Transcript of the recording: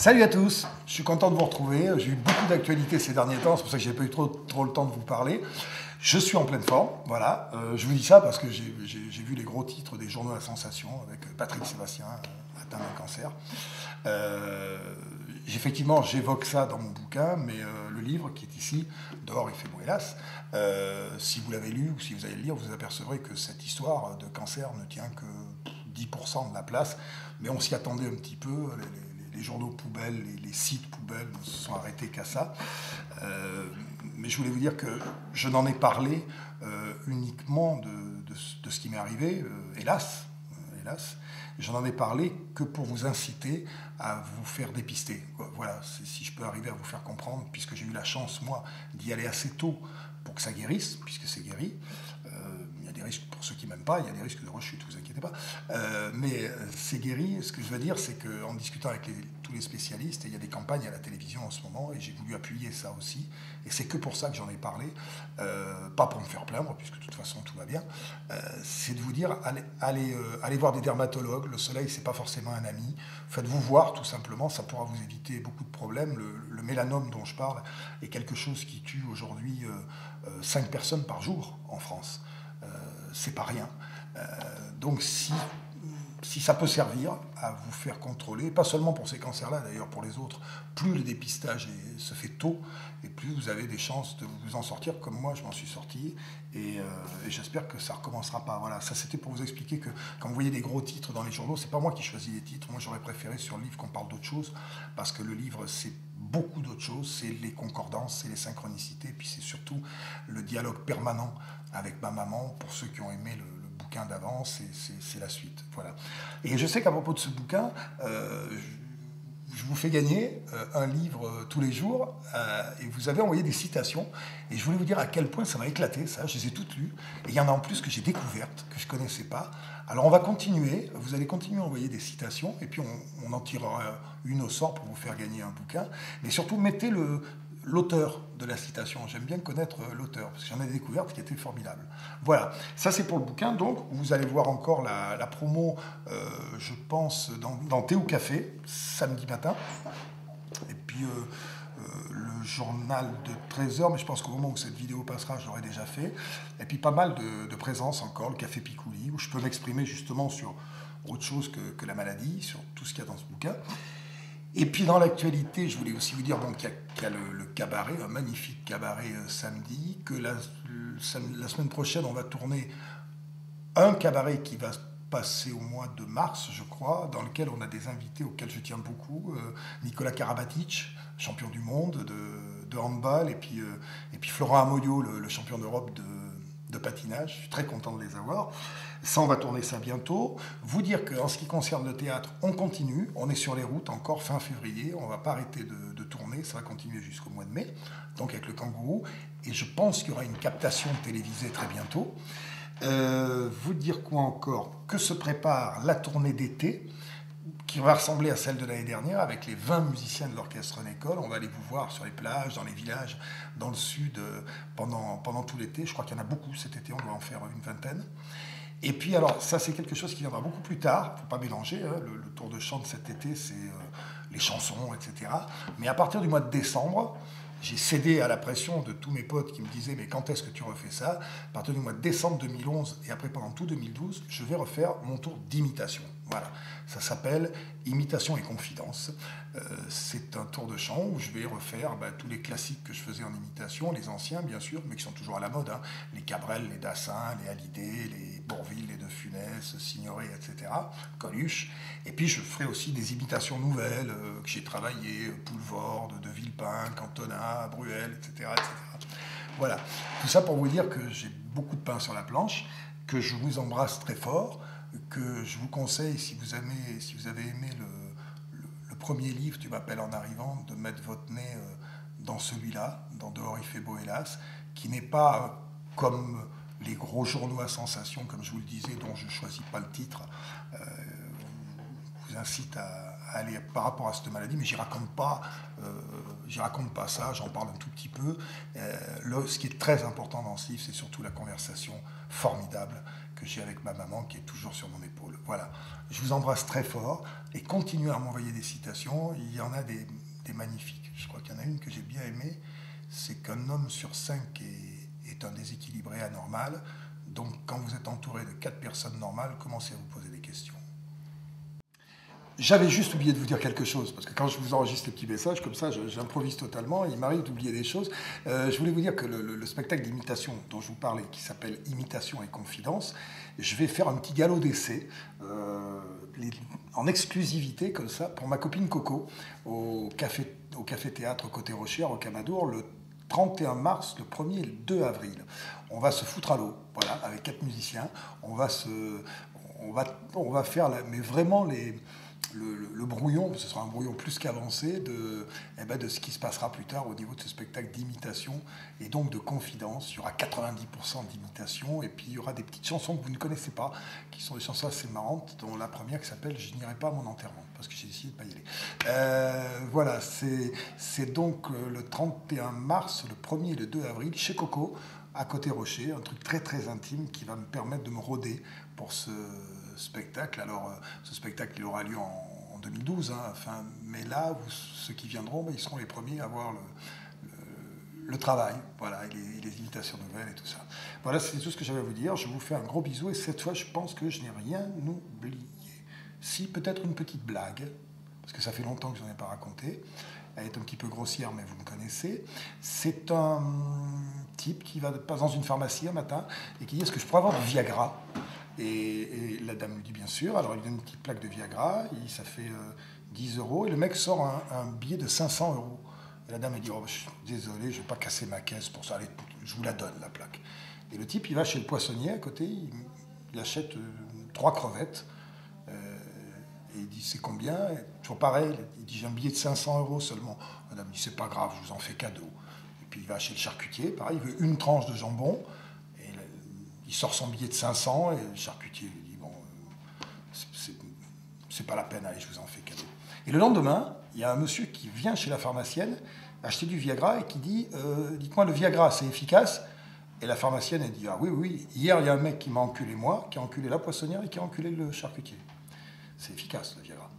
Salut à tous, je suis content de vous retrouver. J'ai eu beaucoup d'actualités ces derniers temps, c'est pour ça que j'ai pas eu trop le temps de vous parler. Je suis en pleine forme, voilà. Je vous dis ça parce que j'ai vu les gros titres des journaux à sensation avec Patrick Sébastien atteint d'un cancer. Effectivement, j'évoque ça dans mon bouquin, mais le livre qui est ici, Dehors il fait beau hélas, si vous l'avez lu ou si vous allez le lire, vous apercevrez que cette histoire de cancer ne tient que 10% de la place, mais on s'y attendait un petit peu. Les journaux poubelles, les sites poubelles ne se sont arrêtés qu'à ça. Mais je voulais vous dire que je n'en ai parlé uniquement de ce qui m'est arrivé, hélas. Je n'en ai parlé que pour vous inciter à vous faire dépister. Voilà, si je peux arriver à vous faire comprendre, puisque j'ai eu la chance, moi, d'y aller assez tôt pour que ça guérisse, puisque c'est guéri. Il y a des risques pour ceux qui m'aiment pas, il y a des risques de rechute, ne vous inquiétez pas. Mais c'est guéri. Ce que je veux dire, c'est qu'en discutant avec tous les spécialistes, et il y a des campagnes à la télévision en ce moment, et j'ai voulu appuyer ça aussi, et c'est que pour ça que j'en ai parlé, pas pour me faire plaindre, puisque de toute façon tout va bien, c'est de vous dire, allez voir des dermatologues, le soleil c'est pas forcément un ami, faites-vous voir tout simplement, ça pourra vous éviter beaucoup de problèmes. Le mélanome dont je parle est quelque chose qui tue aujourd'hui 5 personnes par jour en France. C'est pas rien. Donc si ça peut servir à vous faire contrôler, pas seulement pour ces cancers-là, d'ailleurs pour les autres, plus le dépistage se fait tôt, et plus vous avez des chances de vous en sortir, comme moi je m'en suis sorti, et j'espère que ça ne recommencera pas. Voilà, ça c'était pour vous expliquer que quand vous voyez des gros titres dans les journaux, c'est pas moi qui choisis les titres, moi j'aurais préféré sur le livre qu'on parle d'autre chose, parce que le livre c'est beaucoup d'autres choses, c'est les concordances, c'est les synchronicités, puis c'est surtout le dialogue permanent avec ma maman. Pour ceux qui ont aimé le bouquin d'avant, c'est la suite. Voilà. Et je sais qu'à propos de ce bouquin, je vous fais gagner un livre tous les jours, et vous avez envoyé des citations, et je voulais vous dire à quel point ça m'a éclaté, ça, je les ai toutes lues, et il y en a en plus que j'ai découvertes, que je ne connaissais pas. Alors on va continuer, vous allez continuer à envoyer des citations, et puis on en tirera une au sort pour vous faire gagner un bouquin, mais surtout mettez l'auteur de la citation. J'aime bien connaître l'auteur, parce que j'en ai découvert qui était formidable. Voilà, ça c'est pour le bouquin. Donc, vous allez voir encore la promo, je pense, dans Thé ou Café, samedi matin. Et puis, le journal de 13h, mais je pense qu'au moment où cette vidéo passera, je l'aurai déjà fait. Et puis, pas mal de présence encore, le Café Picouli, où je peux m'exprimer justement sur autre chose que la maladie, sur tout ce qu'il y a dans ce bouquin. Et puis dans l'actualité, je voulais aussi vous dire qu'il y a le cabaret, un magnifique cabaret samedi, que la semaine prochaine, on va tourner un cabaret qui va passer au mois de mars, je crois, dans lequel on a des invités auxquels je tiens beaucoup, Nicolas Karabatic, champion du monde de handball, et puis Florent Amodio, le champion d'Europe de patinage. Je suis très content de les avoir. Ça, on va tourner ça bientôt. Vous dire qu'en ce qui concerne le théâtre, on continue. On est sur les routes encore fin février. On ne va pas arrêter de tourner. Ça va continuer jusqu'au mois de mai, donc avec le Kangourou. Et je pense qu'il y aura une captation télévisée très bientôt. Vous dire quoi encore? Que se prépare la tournée d'été, qui va ressembler à celle de l'année dernière, avec les 20 musiciens de l'orchestre René-Coll. On va aller vous voir sur les plages, dans les villages, dans le sud, pendant tout l'été. Je crois qu'il y en a beaucoup cet été, on doit en faire une vingtaine. Et puis, alors, ça, c'est quelque chose qui viendra beaucoup plus tard. Il ne faut pas mélanger. Hein. Le tour de chant de cet été, c'est les chansons, etc. Mais à partir du mois de décembre, j'ai cédé à la pression de tous mes potes qui me disaient « Mais quand est-ce que tu refais ça ?» À partir du mois de décembre 2011 et après pendant tout 2012, je vais refaire mon tour d'imitation. Voilà, ça s'appelle Imitation et Confidence. C'est un tour de chant où je vais refaire tous les classiques que je faisais en imitation, les anciens bien sûr, mais qui sont toujours à la mode, hein. Les Cabrel, les Dassin, les Hallyday, les Bourvil, les De Funès, Signoret, etc., Coluche. Et puis je ferai aussi des imitations nouvelles que j'ai travaillées, Poulvord, De Villepin, Cantona, Bruel, etc., etc. Voilà, tout ça pour vous dire que j'ai beaucoup de pain sur la planche, que je vous embrasse très fort, que je vous conseille, si vous avez aimé le premier livre, Tu m'appelles en arrivant, de mettre votre nez dans celui-là, dans Dehors il fait beau hélas, qui n'est pas comme les gros journaux à sensation, comme je vous le disais, dont je ne choisis pas le titre, vous incite à aller par rapport à cette maladie, mais j'y raconte pas ça, j'en parle un tout petit peu. Ce qui est très important dans ce livre, c'est surtout la conversation formidable que que j'ai avec ma maman qui est toujours sur mon épaule. Voilà, je vous embrasse très fort et continuez à m'envoyer des citations, il y en a des magnifiques. Je crois qu'il y en a une que j'ai bien aimée, c'est qu'un homme sur 5 est un déséquilibré anormal, donc quand vous êtes entouré de 4 personnes normales, commencez à vous poser des questions. J'avais juste oublié de vous dire quelque chose, parce que quand je vous enregistre les petits messages, comme ça, j'improvise totalement, et il m'arrive d'oublier des choses. Je voulais vous dire que le spectacle d'imitation dont je vous parlais, qui s'appelle Imitation et Confidence, je vais faire un petit galop d'essai, en exclusivité, comme ça, pour ma copine Coco, au café-théâtre Côté Rocher, à Rocamadour, le 31 mars, le 1er et le 2 avril. On va se foutre à l'eau, voilà, avec 4 musiciens. On va faire, mais vraiment le brouillon, ce sera un brouillon plus qu'avancé, de ce qui se passera plus tard au niveau de ce spectacle d'imitation et donc de confidence. Il y aura 90% d'imitation et puis il y aura des petites chansons que vous ne connaissez pas, qui sont des chansons assez marrantes, dont la première qui s'appelle « Je n'irai pas à mon enterrement », parce que j'ai décidé de ne pas y aller. Voilà, c'est donc le 31 mars, le 1er et le 2 avril, chez Coco, à Côté Rocher, un truc très très intime qui va me permettre de me roder pour ce spectacle. Alors, ce spectacle, il aura lieu en 2012, hein, mais là, ceux qui viendront, ils seront les premiers à voir le travail, voilà, et les imitations nouvelles et tout ça. Voilà, c'est tout ce que j'avais à vous dire. Je vous fais un gros bisou, et cette fois, je pense que je n'ai rien oublié. Si, peut-être une petite blague, parce que ça fait longtemps que je n'en ai pas raconté. Elle est un petit peu grossière, mais vous me connaissez. C'est un type qui va dans une pharmacie un matin et qui dit « Est-ce que je pourrais avoir du Viagra ?» et la dame lui dit « Bien sûr ». Alors il lui donne une petite plaque de Viagra, ça fait 10 €, et le mec sort un billet de 500 €. Et la dame elle dit « Oh, je suis désolé, je ne vais pas casser ma caisse pour ça, allez, je vous la donne, la plaque ». Et le type, il va chez le poissonnier à côté, il achète 3 crevettes. Et il dit, c'est combien? Toujours pareil, il dit, j'ai un billet de 500 € seulement. Madame dit, c'est pas grave, je vous en fais cadeau. Et puis il va chez le charcutier, pareil, il veut une tranche de jambon. Et il sort son billet de 500 et le charcutier lui dit, bon, c'est pas la peine, allez, je vous en fais cadeau. Et le lendemain, il y a un monsieur qui vient chez la pharmacienne acheter du Viagra et qui dit, dites-moi, le Viagra, c'est efficace? Et la pharmacienne, elle dit, ah oui, oui, hier, il y a un mec qui m'a enculé moi, qui a enculé la poissonnière et qui a enculé le charcutier. C'est efficace, le Viagra.